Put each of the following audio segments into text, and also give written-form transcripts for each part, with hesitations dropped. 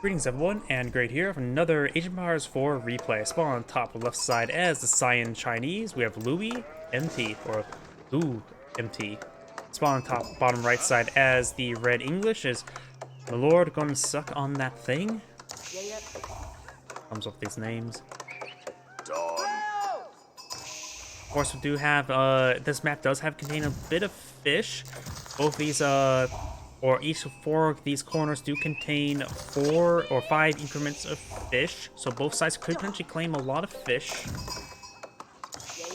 Greetings everyone, and Great here for another Asian Powers 4 replay. Spawn on top left side as the Cyan Chinese, we have LoueMT, or LoueMT. Spawn on top bottom right side as the Red English is mlord gonna suck on that thing. Comes up with these names. Of course we do have, this map does have contain a bit of fish. Both these, or each 4 of these corners do contain 4 or 5 increments of fish, so both sides could potentially claim a lot of fish.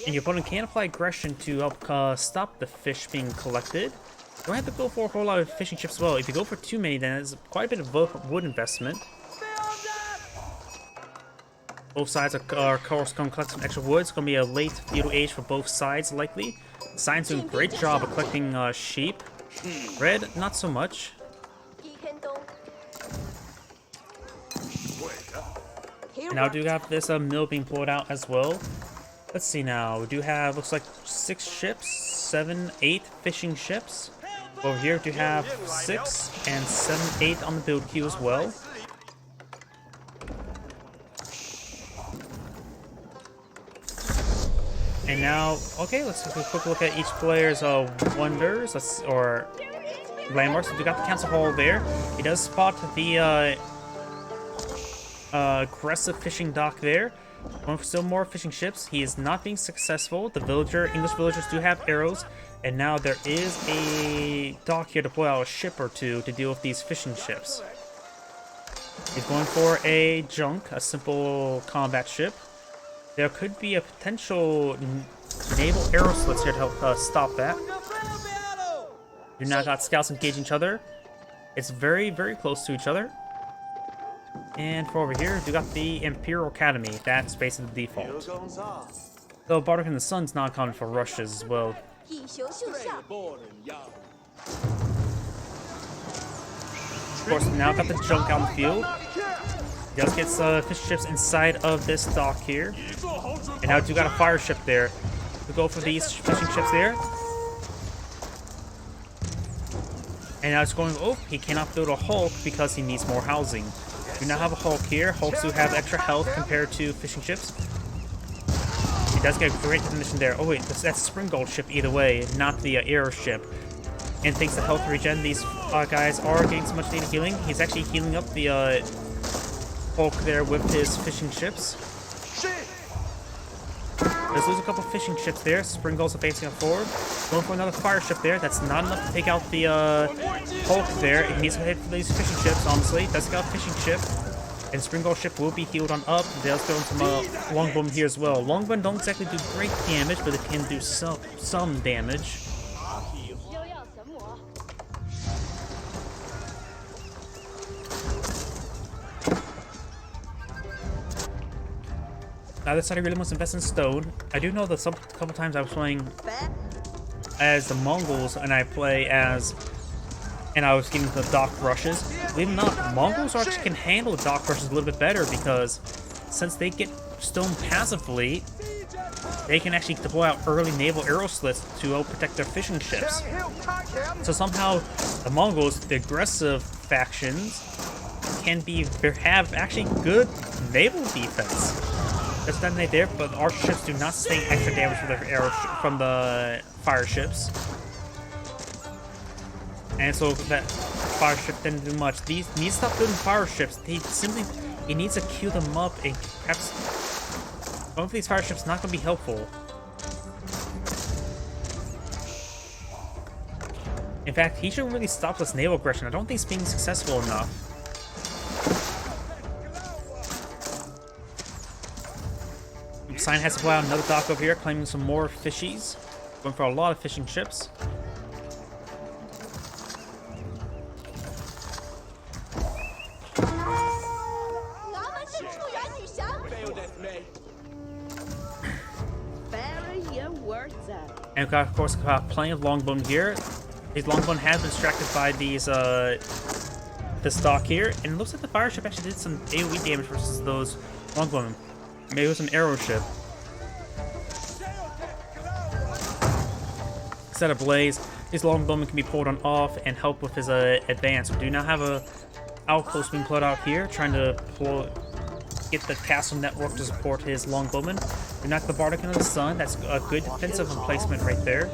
And your opponent can apply aggression to help stop the fish being collected. You don't have to go for a whole lot of fishing chips as well. If you go for too many, then it's quite a bit of wood investment. Both sides are of course going to collect some extra wood. It's going to be a late feudal age for both sides, likely. Cyan's doing a great job of collecting sheep. Red, not so much. And now we do have this mill being pulled out as well. Let's see now. We do have, looks like 6 ships, 7, 8 fishing ships. Over here we do have 6 and 7, 8 on the build queue as well. And now, okay, let's take a quick look at each player's wonders, or landmarks. We got the council hall there. He does spot the aggressive fishing dock there. Going for still more fishing ships. He is not being successful. The English villagers do have arrows, and now there is a dock here to pull out a ship or 2 to deal with these fishing ships. He's going for a junk, a simple combat ship. There could be a potential naval arrow slits here to help stop that. You now got scouts engaging each other. It's very, very close to each other. And for over here, we got the Imperial Academy. That's basically the default. Though Bardock and the Sun's not common for rushes as well. Of course, now got the junk out in the field. He does get fish ships inside of this dock here. And now we got a fire ship there. We go for these fishing ships there. And now it's going, oh, he cannot build a hulk because he needs more housing. We now have a hulk here. Hulks do have extra health compared to fishing ships. He does get a great definition there. Oh wait, that's a spring gold ship either way, not the arrow ship. And thanks to health regen, these guys are getting so much needed healing. He's actually healing up the Hulk there with his fishing ships. Let's lose a couple fishing ships there. Spring Gulls are facing up forward. Going for another fire ship there. That's not enough to take out the Hulk there. He needs to hit for these fishing ships, honestly. Does get a fishing ship. And Spring Gull ship will be healed on up. They'll throw in some Longbowmen here as well. Longbowmen don't exactly do great damage, but they can do some damage. Now this side I really must invest in stone. I do know that a couple times I was playing as the Mongols and I was getting the dock rushes. Believe it or not, Mongols actually can handle dock rushes a little bit better because since they get stone passively, they can actually deploy out early naval arrow slits to help protect their fishing ships. So somehow the Mongols, the aggressive factions, have actually good naval defense. Let's detonate there, but our ships do not sustain extra damage from the from the fire ships. And so that fire ship didn't do much. These need to stop building fire ships. He needs to queue them up, and perhaps one of these fire ships not going to be helpful. In fact, he should really stop this naval aggression. I don't think it's being successful enough. Cyan has to pull out another dock over here, claiming some more fishies. Going for a lot of fishing ships. And we've got, of course, plenty of longbowmen here. These longbowmen have been distracted by these this dock here, and it looks like the fire ship actually did some AoE damage versus those longbowmen. Maybe it was an arrow ship. Set ablaze. His longbowman can be pulled on off and help with his advance. We do now have outpost being put out here, trying to get the castle network to support his longbowmen. We knock the Bardic into the sun. That's a good defensive placement right there.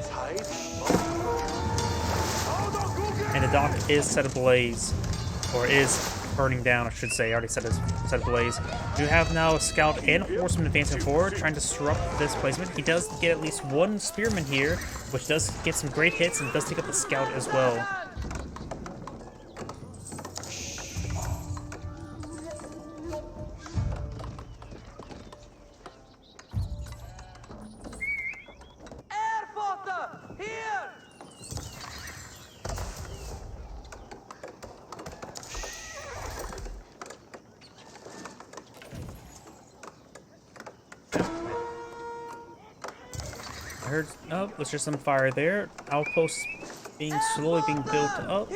And the dock is set ablaze, or is burning down, I should say. I already said it's set ablaze. You have now a scout and a horseman advancing forward, trying to disrupt this placement. He does get at least one spearman here, which does get some great hits and does take up the scout as well. I heard, oh, there's just some fire there. Outposts slowly being built up.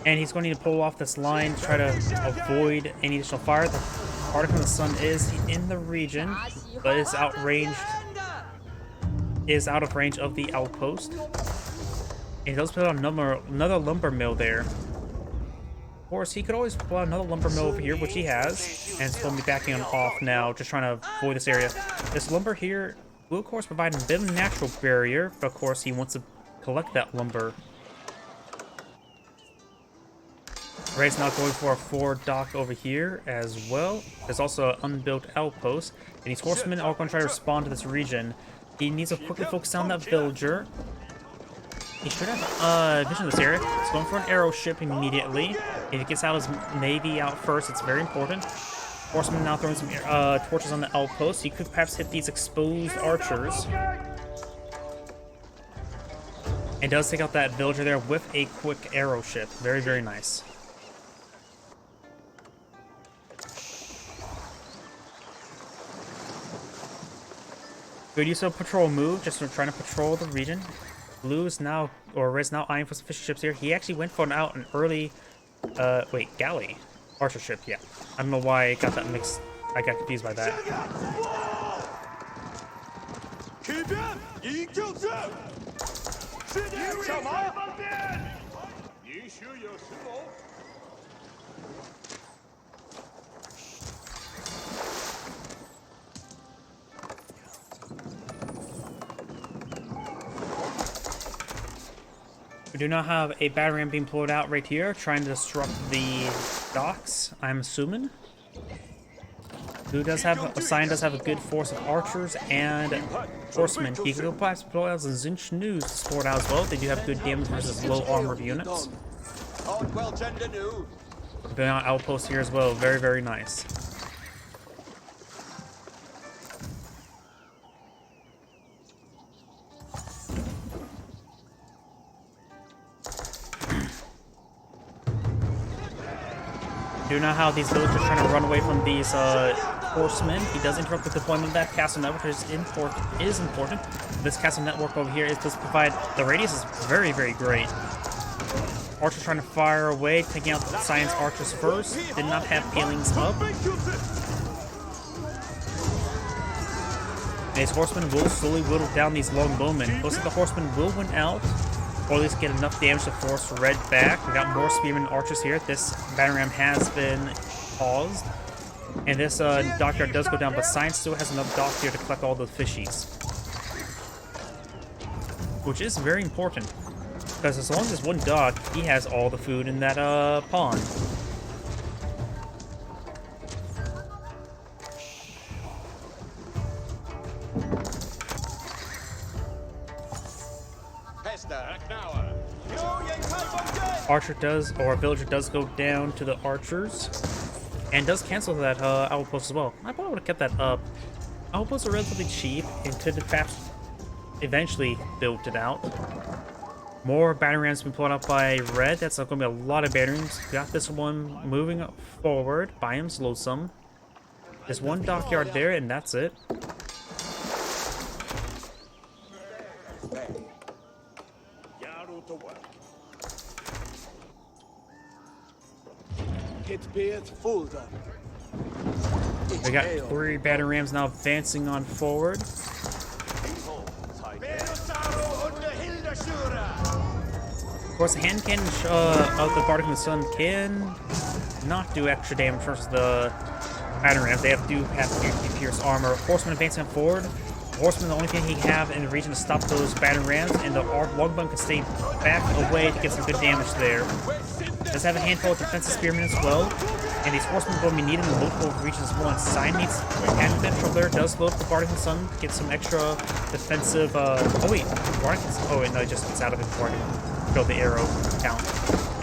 And he's going to need to pull off this line to try to avoid any additional fire. The Article of the Sun is in the region, but is out of range of the outpost. And he does put out another lumber mill there. Of course, he could always pull out another lumber mill over here, which he has, and it's going to be backing him off now, just trying to avoid this area. This lumber here will, of course, provide a bit of a natural barrier, but of course, he wants to collect that lumber. Ray's now going for a forward dock over here as well. There's also an unbuilt outpost, and these horsemen are going to try to respond to this region. He needs to quickly focus on that villager. He should have vision of this area. He's going for an arrow ship immediately. If he gets out his navy out first, it's very important. Horseman now throwing some torches on the outpost. He could perhaps hit these exposed archers. And does take out that villager there with a quick arrow ship. Very, very nice. Good use of a patrol move, just trying to patrol the region. Blue is now, or Red is now eyeing for some fishing ships here. He actually went for an early, galley. Archer ship, yeah. I don't know why I got that mixed. I got confused by that. We do not have a battering ram being pulled out right here, trying to disrupt the docks, I'm assuming. Blue does have a good force of archers and horsemen. He could perhaps pull out some Zinch News to support out as well. They do have good damage versus low armored units. Building out outposts here as well. Very, very nice. Do not how these villagers are trying to run away from these horsemen. He does interrupt the deployment of that castle network, which is important. This castle network over here does provide, the radius is very, very great. Archers trying to fire away, taking out the science archers first. Did not have palings up. And his horsemen will slowly whittle down these longbowmen. Looks like the horsemen will win out, or at least get enough damage to force Red back. We got more spearmen and archers here. This battering ram has been paused. And this dockyard does go down, but Science still has enough dock here to collect all the fishies. Which is very important, because as long as there's one dock, he has all the food in that pond. Archer does, or villager does go down to the archers, and does cancel that outpost as well. I probably would have kept that up. Outposts are relatively cheap, and could have perhaps eventually built it out. More battering rams been pulled out by Red. That's going to be a lot of battering rams. Got this one moving forward by him, Slowsome. There's one dockyard there, and that's it. We got 3 battering rams now advancing on forward. course, the hand cannon of the Bardic Sun can not do extra damage versus the battering rams. They do have to pierce armor. Horseman advancing forward. Horseman, the only thing he can have in the region to stop those battering rams, and the longbowman can stay back away to get some good damage there. Does have a handful of defensive spearmen as well, and these horsemen will be needed in multiple regions as well. And Sign needs hand potential there. Does load the Bardic Sun to get some extra defensive. Oh wait, Bardic. Oh wait, no, it just gets out of it before I can kill the arrow count,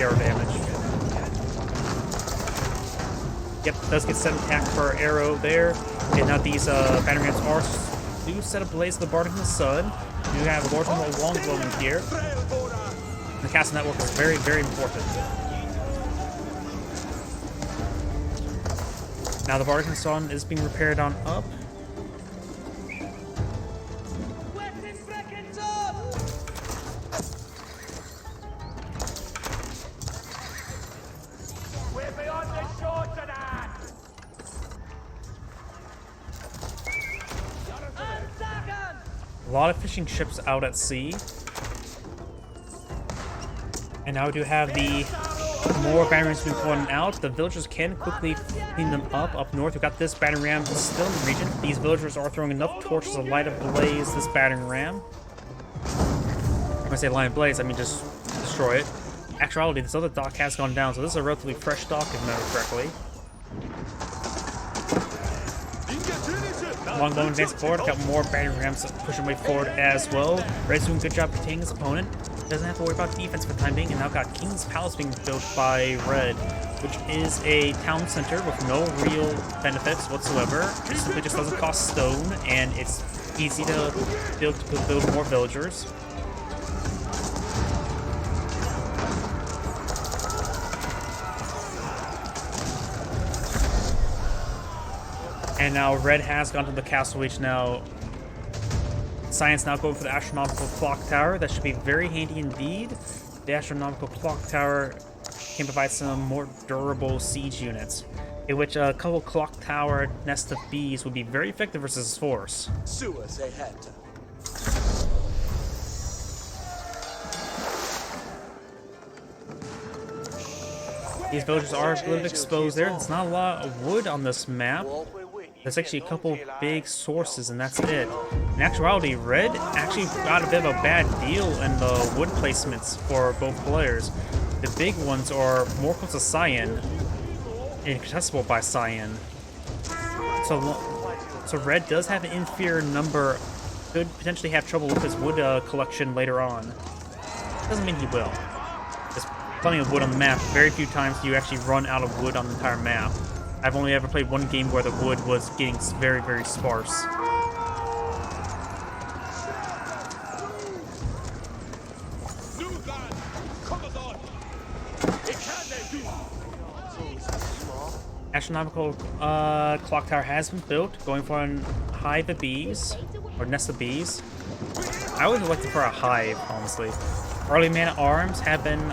arrow damage. Yep, does get 7 attack per arrow there, and now these battering rams are. Do set ablaze the Bardic Sun. You have a large number of longbowmen here. The castle network is very, very important. Now the Bardic Sun is being repaired on up. A lot of fishing ships out at sea. And now we do have the more battering rams being thrown out. The villagers can quickly clean them up north. We've got this battering ram still in the region. These villagers are throwing enough torches to light ablaze this battering ram. When I say light ablaze, I mean just destroy it. Actuality, this other dock has gone down, so this is a relatively fresh dock, if I remember correctly. Longbowman advancing forward, got more battering rams pushing way forward as well. Red's doing a good job containing his opponent. Doesn't have to worry about defense for the time being, and now got King's Palace being built by Red, which is a town center with no real benefits whatsoever. It simply just doesn't cost stone, and it's easy to build more villagers. And now Red has gone to the castle reach now. Science now going for the astronomical clock tower. That should be very handy indeed. The astronomical clock tower can provide some more durable siege units, in which a couple clock tower nest of bees would be very effective versus his force. Sewers ahead. These villagers are a little bit exposed there. There's not a lot of wood on this map. There's actually a couple big sources, and that's it. In actuality, Red actually got a bit of a bad deal in the wood placements for both players. The big ones are more close to Cyan, inaccessible by Cyan. So Red does have an inferior number, could potentially have trouble with his wood collection later on. Doesn't mean he will. There's plenty of wood on the map. Very few times do you actually run out of wood on the entire map. I've only ever played one game where the wood was getting very, very sparse. Astronomical clock tower has been built, going for a hive of bees, or nest of bees. I would like for a hive, honestly. Early man-at-arms have been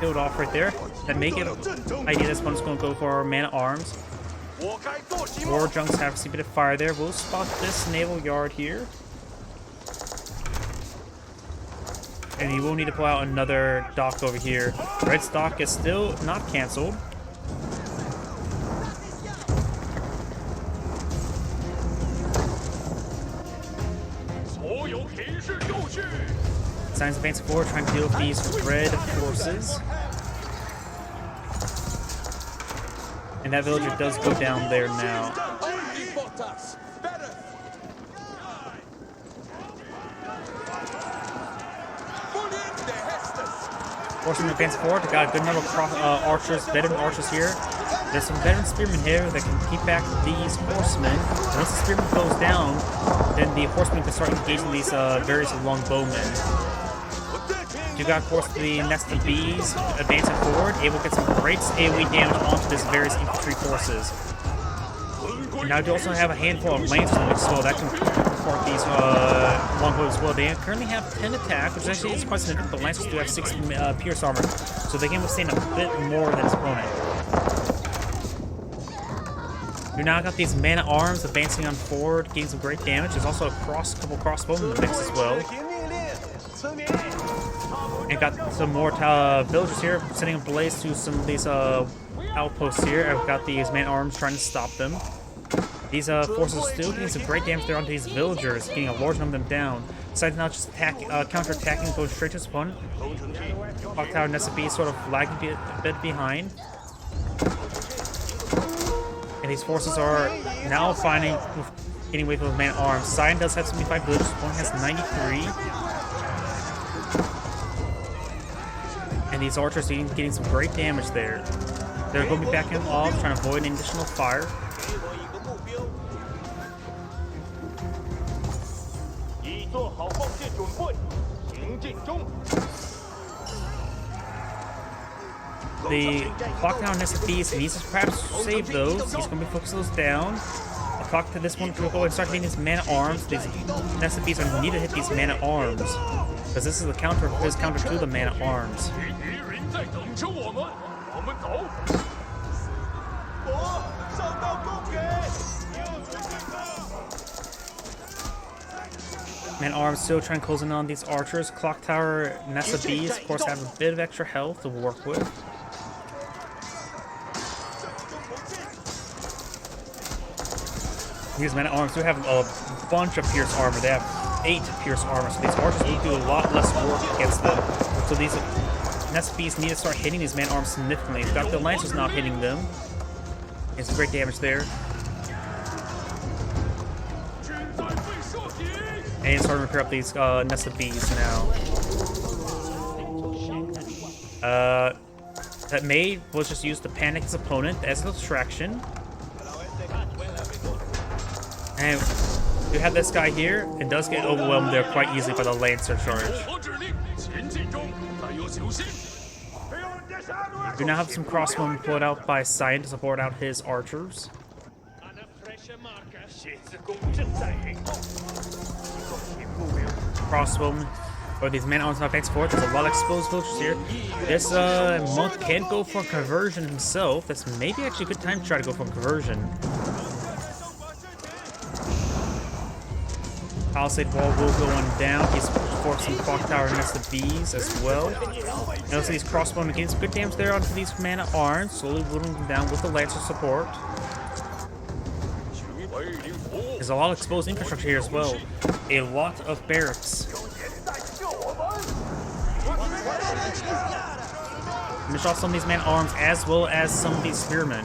built off right there. That make it idea this one's going to go for man-at-arms. War junks have received a bit of fire there. We'll spot this naval yard here. And you will need to pull out another dock over here. Red's dock is still not cancelled. Signs advancing forward, trying to deal with these red forces. And that villager does go down there now. Horsemen advancing forward. They got a good number of archers, veteran archers here. There's some veteran spearmen here that can keep back these horsemen. And once the spearman goes down, then the horsemen can start engaging these various longbowmen. You got, of course, the nest of bees advancing forward, able to get some great AoE damage onto these various infantry forces. And now you also have a handful of lancers as well that can support these longbows as well. They currently have 10 attack, which actually is quite significant, but lancers do have 6 pierce armor, so they can withstand a bit more than his opponent. You now got these man-at-arms advancing on forward, getting some great damage. There's also a couple crossbows in the mix as well. And got some more villagers here, setting a blaze to some of these outposts here. I've got these man-arms trying to stop them. These forces still getting some great damage there onto these villagers, getting a large number of them down. Besides now just counter-attacking, going straight to his opponent. Clock Tower Nest of Bees sort of lagging a bit behind. And these forces are now getting away from the man-arms. Cyan does have 75 villagers, opponent has 93. And these archers are getting some great damage there. They're going to be backing off, trying to avoid an additional fire. The Clock Tower Nest of Bees needs to perhaps save those. He's going to be focusing those down. The clock to this one to go and start hitting his man-at-arms. These Nest of Bees are need to hit these man-at-arms. Because this is the counter, his counter to the man-at-arms. Man-at-arms still trying to close in on these archers. Clock Tower Nest of Bees, of course, have a bit of extra health to work with. These men-at-arms do have a bunch of pierce armor. They have 8 pierce armor, so these archers will do a lot less work against them. So these Nest Bees need to start hitting these man-at-arms significantly. We've got the Lancers not hitting them. It's great damage there. And it's starting to repair up these Nest of Bees now. That maid was just used to panic his opponent as a distraction. And you have this guy here, and does get overwhelmed there quite easily by the Lancer charge. We now have some crossbowmen pulled out by Cyan to support out his archers. Crossbowmen, or these man-at-arms not thanks for it. There's a lot of exposed villagers here. This monk can go for conversion himself. That's maybe actually a good time to try to go for conversion. Palisade wall will go on down. He's forced some Clock Tower Nest of Bees as well. And also these crossbowmen getting some good damage there onto these man-at-arms, slowly whittling them down with the Lancer support. There's a lot of exposed infrastructure here as well. A lot of barracks. Finish off some of these man-at-arms as well as some of these spearmen.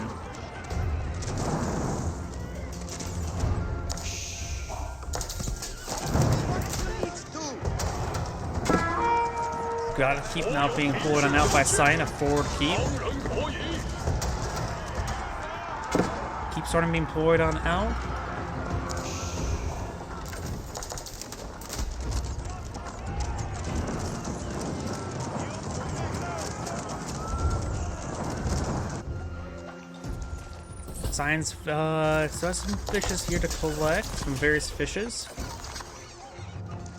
Gotta keep now being pulled on out by Cyan, a forward keep. Keep starting being employed on out. Cyan's still has some fishes here to collect, some various fishes.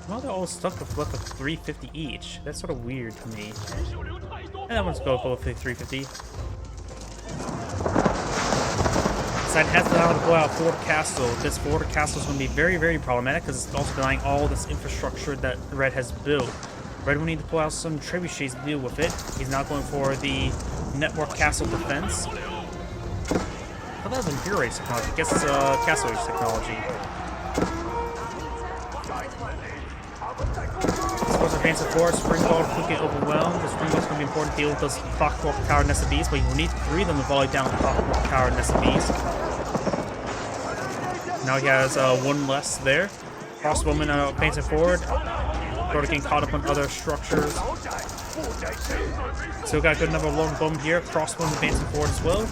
Well, they're all stuck with left of 350 each. That's sort of weird to me. And that one's go both 350. Cyan has been able to blow out Fort Castle. This Fort Castle is going to be very, very problematic because it's also denying all this infrastructure that Red has built. Red will need to pull out some trebuchets to deal with it. He's not going for the network castle defense. Oh, that was Imperial Age technology. I guess it's Castle Age technology. Advancing forward, Springbolt could get overwhelmed. The Springbolt's going to be important to deal with those Clockwork Tower Nest of Bees, but you will need 3 of them to volley down the Clockwork Tower Nest of Bees. Now he has 1 less there. Crossbowmen advancing forward, sort of getting caught up on other structures. Still got a good number of longbowmen here. Crossbowmen advancing forward as well.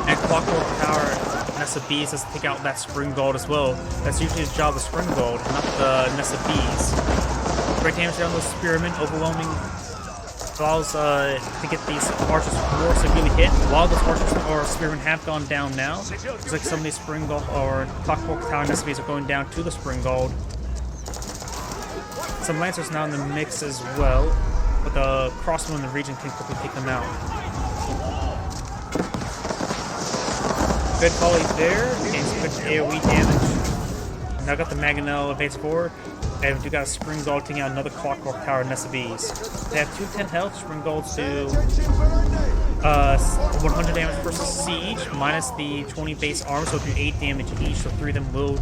And Clockwork Tower Nest of Bees has to take out that Springbolt as well. That's usually the job of Springbolt, not the Nest of Bees. Great damage down those spearmen, overwhelming. Allows to get these archers more severely hit. A lot of those archers or spearmen have gone down now. Looks like some of these Springbolt or Clockwork Tower Nest of Bees are going down to the Springbolt. Some Lancers now in the mix as well, but the crossbow in the region can quickly take them out. Good volley there, getting some good AoE damage. Now got the Mangonel advance forward. And we got a Spring Gold taking out another Clockwork Tower Nest of Bees. They have 210 health. Spring Golds do 100 damage versus siege, minus the 20 base armor, so do 8 damage each. So 3 of them will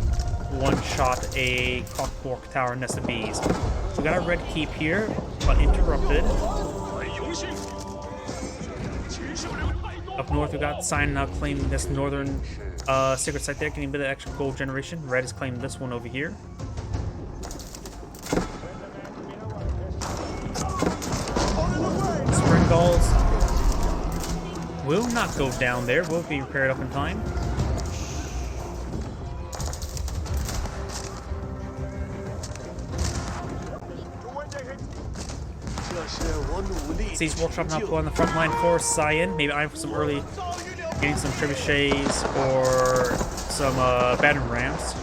one-shot a Clockwork Tower Nest of Bees. We got a red keep here, but interrupted. Up north, we got Sign now claiming this northern secret site there, getting a bit of extra gold generation. Red is claiming this one over here. Spring Golds will not go down there, will be repaired up in time. Siege Workshop now put on the front line for Cyan. Maybe eyeing for some early, getting some trebuchets or some battering rams.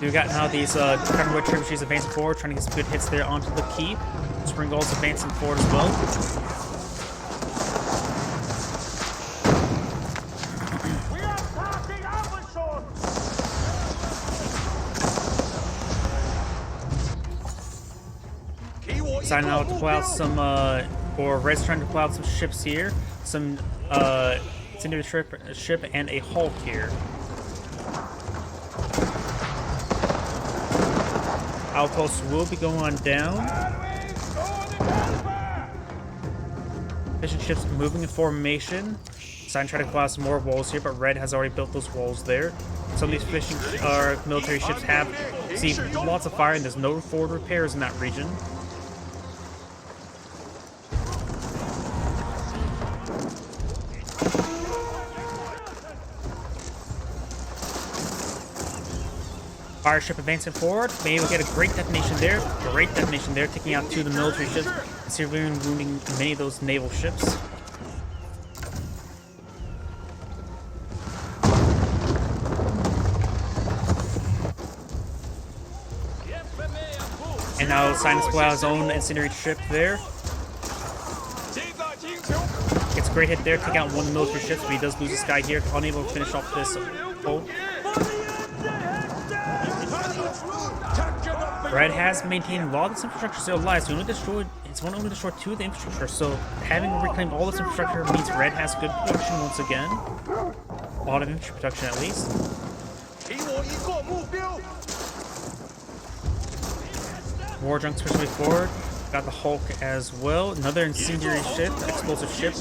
We got now these counterweight trebuchets advancing forward, trying to get some good hits there onto the keep. Spring Golds advancing forward as well. Signing out to pull out some, or Red's trying to pull out some ships here. Some, Incendiary ship and a Hulk here. Outposts will be going on down. Fishing ships moving in formation. Sign trying to pull out some more walls here, but Red has already built those walls there. Some of these fishing military ships have received lots of fire, and there's no forward repairs in that region. Fire ship advancing forward. Maybe we'll get a great detonation there. Great detonation there, taking out 2 of the military ships, severely wounding many of those naval ships. And now Sinus will have his own incendiary ship there. Gets a great hit there, take out 1 of the military ships, but he does lose this guy here, unable to finish off this foe. Red has maintained a lot of this infrastructure still alive, so it's only destroyed 2 of the infrastructure, so having reclaimed all this infrastructure means Red has good production once again. A lot of infantry production at least. War junks pushing forward. Got the Hulk as well. Another incendiary ship, explosive ship.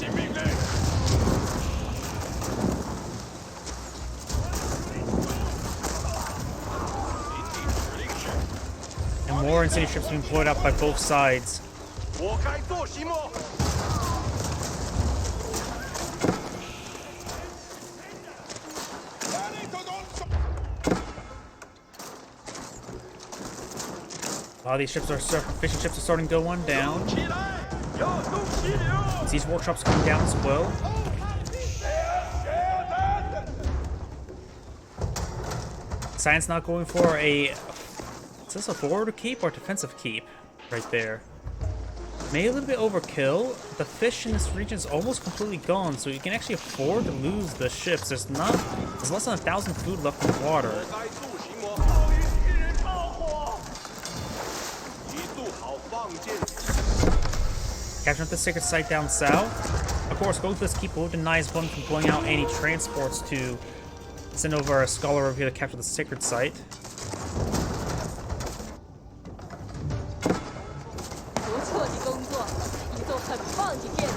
More incendiary ships being deployed out by both sides. A lot of these ships fishing ships are starting to go on down. These workshops coming down as well. Science not going for a... Is this a forward keep or defensive keep? Right there. Maybe a little bit overkill. The fish in this region is almost completely gone, so you can actually afford to lose the ships. There's less than 1,000 food left in the water. Capturing the sacred site down south. Of course, going to this keep will deny his opponent from pulling out any transports to send over a scholar over here to capture the sacred site.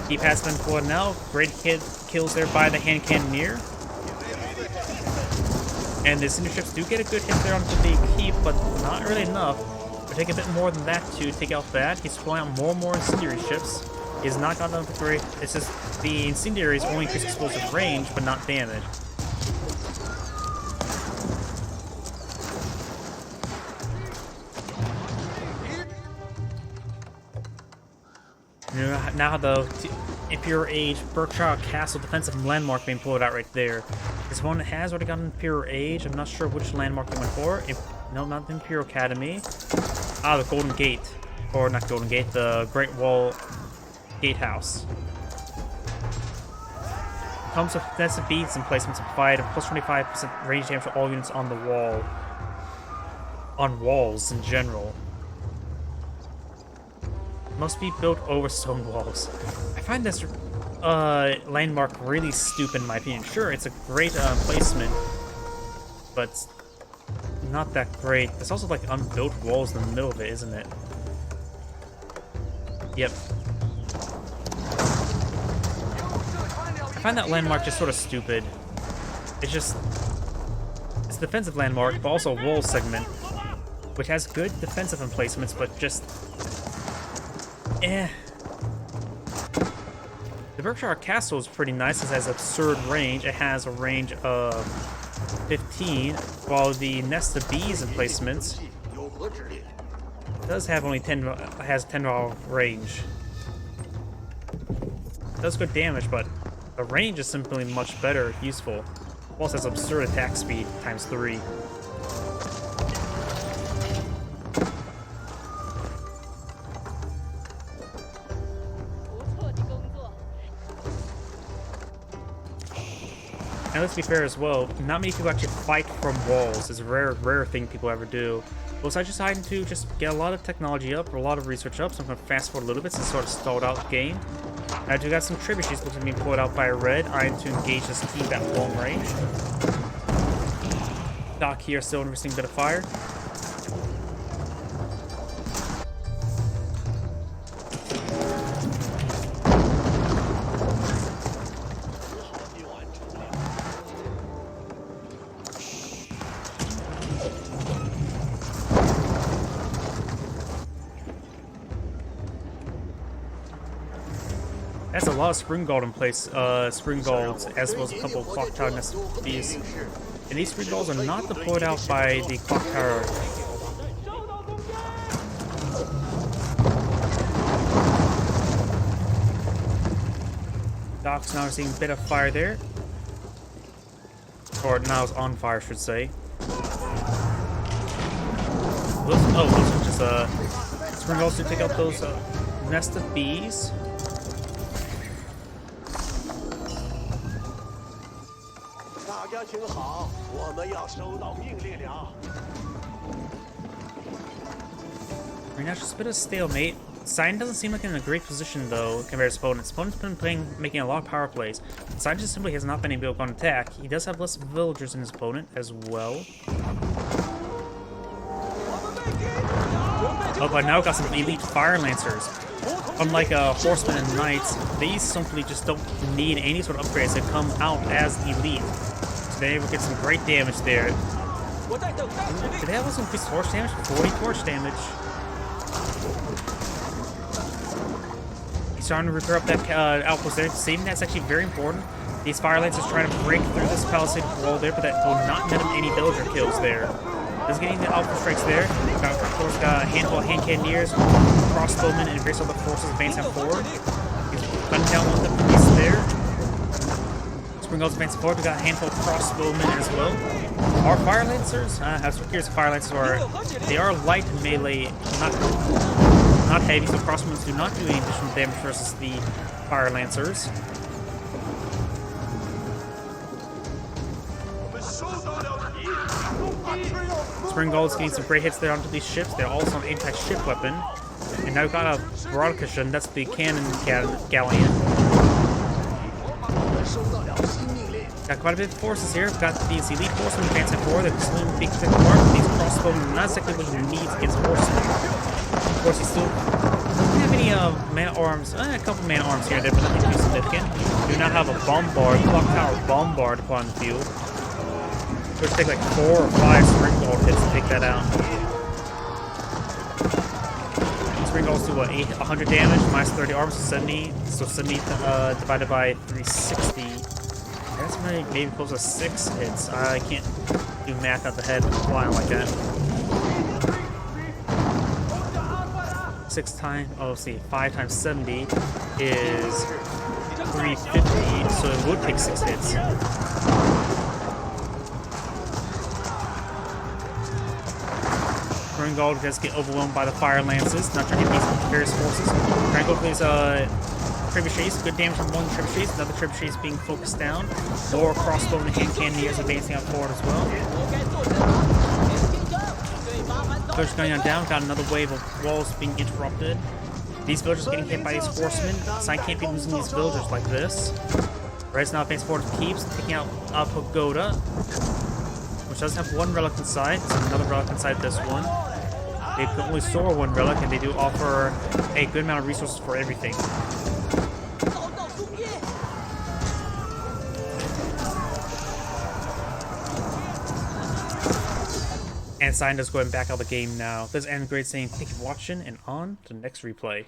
Keep has been pulled now. Great kills there by the hand cannoneer. And the cinder ships do get a good hit there onto the keep, but not really enough. It'll take a bit more than that to take out that. He's pulling out more and more incendiary ships. He's not got enough great. It's just the incendiaries only increase explosive range, but not damage. Now the Imperial Age Berkshire Castle defensive landmark being pulled out right there. This one has already got an Imperial Age. I'm not sure which landmark they went for. No, not the Imperial Academy. Ah, the Golden Gate. Or not Golden Gate, the Great Wall Gatehouse. Comes with nested beads and placements and provide a plus 25% range damage to all units on the wall. On walls in general. Must be built over stone walls. I find this landmark really stupid in my opinion. Sure, it's a great placement, but not that great. There's also like unbuilt walls in the middle of it, isn't it? Yep. I find that landmark just sort of stupid. It's a defensive landmark, but also a wall segment, which has good defensive emplacements, but just The Berkshire Castle is pretty nice. It has absurd range. It has a range of 15, while the Nest of Bees emplacements does have only 10. Has 10 range. It does good damage, but the range is simply much better, useful. Plus, has absurd attack speed times 3. And let's be fair as well, not many people actually fight from walls. It's a rare thing people ever do. Well, so I decided to just get a lot of technology up, or a lot of research up, so I'm going to fast forward a little bit since it sort of stalled out the game. I do got some trebuchets looking to be pulled out by red. I am to engage this team at long range. Doc here still receiving a bit of fire. That's a lot of spring gold in place, spring golds, as well as a couple of clock tower nest bees. And these spring golds are not deployed out by the clock tower. Doc's now seeing a bit of fire there. Or now it's on fire, I should say. Those are just spring golds to take out those nest of bees. Right now, just a bit of stalemate. Sign doesn't seem like in a great position though compared to his opponent. His opponent's been making a lot of power plays. Sign just simply has not been able to go on attack. He does have less villagers than his opponent as well. Oh, but now got some elite fire lancers. Unlike horsemen and knights, these simply just don't need any sort of upgrades. They come out as elite. So they're able to get some great damage there. Did they have some increased torch damage? 40 torch damage. He's trying to repair up that outpost there. Saving that's actually very important. These fire lancers trying to break through this palisade wall there, but that will not net him any villager kills there. Does getting the alpha strikes there. Got, of course, got a handful of hand cannoneers, crossbowmen, and various other forces advancing forward. He's gunning down one of the priests there. Spring Golds advancing forward. We got a handful of crossbowmen as well. Our fire lancers, as here's fire lancers are, they are light melee, not heavy, so crossbowmen do not do any additional damage versus the fire lancers. Spring Gold's getting some great hits there onto these ships. They're also an anti-ship weapon. And now we've got a Broadcushion, that's the cannon galleon. Got quite a bit of forces here. We've got these elite horsemen advancing forward. They're still being picked apart. These crossbowmen, not exactly what he needs against horsemen. Of course, he still doesn't have any man-at-arms. A couple man-at-arms here, but nothing too significant. Do not have a bombard, clock tower bombard upon the field. It would take like 4 or 5 spring gold hits to take that out. Spring golds do what, 100 damage, minus 30 armor, so 70. So 70 divided by 360. That's maybe close to 6 hits. I can't do math out the head flying like that. 6 times, oh, let's see, 5 times 70 is 350, so it would take 6 hits. Spring Gold does get overwhelmed by the fire lances. Not trying to hit these various forces. Trying to go for these trebuchets. Good damage from one trebuchet. Another trebuchet is being focused down. More crossbow and hand cannoneers advancing out forward as well. Villagers going on down. Got another wave of walls being interrupted. These villagers getting hit by these horsemen. Sign can't be losing these villagers like this. Red's now advancing forward with keeps, taking out a pagoda, which does have one relic inside. So another relic inside this one. They can only store one relic, and they do offer a good amount of resources for everything. And Sign does go ahead and back out of the game now. This is Grade saying thank you for watching, and on to the next replay.